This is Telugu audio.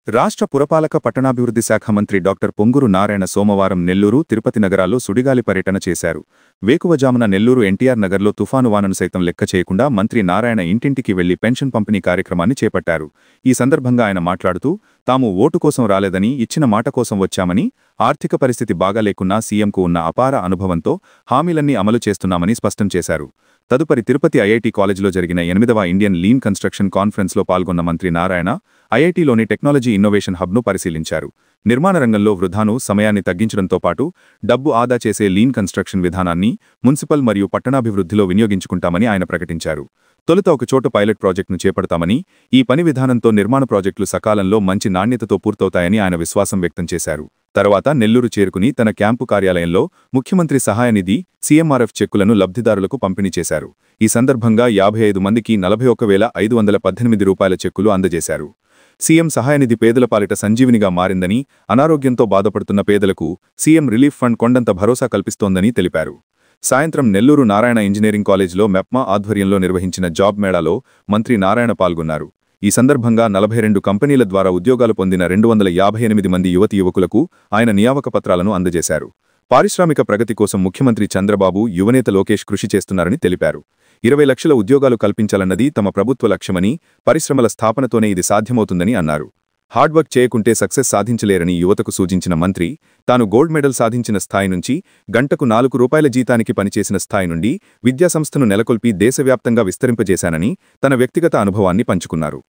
రాష్ట్ర పురపాలక పట్టణాభివృద్ధి శాఖ మంత్రి డాక్టర్ పొంగూరు నారాయణ సోమవారం నెల్లూరు, తిరుపతి నగరాల్లో సుడిగాలి పర్యటన చేశారు. వేకువజామున నెల్లూరు ఎన్టీఆర్ నగర్లో తుఫాను వానను సైతం లెక్క చేయకుండా మంత్రి నారాయణ ఇంటింటికి వెళ్లి పెన్షన్ పంపిణీ కార్యక్రమాన్ని చేపట్టారు. ఈ సందర్భంగా ఆయన మాట్లాడుతూ, తాము ఓటు కోసం రాలేదని, ఇచ్చిన మాట కోసం వచ్చామని, ఆర్థిక పరిస్థితి బాగాలేకున్నా సీఎంకు ఉన్న అపార అనుభవంతో హామీలన్నీ అమలు చేస్తున్నామని స్పష్టం చేశారు. తదుపరి తిరుపతి ఐఐటి కాలేజీలో జరిగిన 8వ ఇండియన్ లీన్ కన్స్ట్రక్షన్ కాన్ఫరెన్స్లో పాల్గొన్న మంత్రి నారాయణ ఐఐటిలోని టెక్నాలజీ ఇన్నోవేషన్ హబ్ను పరిశీలించారు. నిర్మాణ రంగంలో వృధాను, సమయాన్ని తగ్గించడంతో పాటు డబ్బు ఆదా చేసే లీన్ కన్స్ట్రక్షన్ విధానాన్ని మున్సిపల్ మరియు పట్టణాభివృద్ధిలో వినియోగించుకుంటామని ఆయన ప్రకటించారు. తొలుత ఒక చోట పైలట్ ప్రాజెక్టును చేపడతామని, ఈ పని విధానంతో నిర్మాణ ప్రాజెక్టులు సకాలంలో మంచి నాణ్యతతో పూర్తవుతాయని ఆయన విశ్వాసం వ్యక్తం చేశారు. తర్వాత నెల్లూరు చేరుకుని తన క్యాంపు కార్యాలయంలో ముఖ్యమంత్రి సహాయ నిధి సీఎంఆర్ఎఫ్ చెక్కులను లబ్ధిదారులకు పంపిణీ చేశారు. ఈ సందర్భంగా 55 మందికి 41,518 రూపాయల చెక్కులు అందజేశారు. సీఎం సహాయనిధి పేదల పాలిట సంజీవినిగా మారిందని, అనారోగ్యంతో బాధపడుతున్న పేదలకు సీఎం రిలీఫ్ ఫండ్ కొండంత భరోసా కల్పిస్తోందని తెలిపారు. సాయంత్రం నెల్లూరు నారాయణ ఇంజనీరింగ్ కాలేజ్లో మెప్మా ఆధ్వర్యంలో నిర్వహించిన జాబ్ మేళాలో మంత్రి నారాయణ పాల్గొన్నారు. ఈ సందర్భంగా 42 కంపెనీల ద్వారా ఉద్యోగాలు పొందిన 258 మంది యువకులకు ఆయన నియామక పత్రాలను అందజేశారు. పారిశ్రామిక ప్రగతి కోసం ముఖ్యమంత్రి చంద్రబాబు, యువనేత లోకేష్ కృషి చేస్తున్నారని తెలిపారు. 20 లక్షల ఉద్యోగాలు కల్పించాలన్నది తమ ప్రభుత్వ లక్ష్యమని, పరిశ్రమల స్థాపనతోనే ఇది సాధ్యమవుతుందని అన్నారు. హార్డ్వర్క్ చేయకుంటే సక్సెస్ సాధించలేరని యువతకు సూచించిన మంత్రి, తాను గోల్డ్ మెడల్ సాధించిన స్థాయి నుంచి, గంటకు 4 రూపాయల జీతానికి పనిచేసిన స్థాయి నుండి విద్యాసంస్థను నెలకొల్పి దేశవ్యాప్తంగా విస్తరింపజేశానని తన వ్యక్తిగత అనుభవాన్ని పంచుకున్నారు.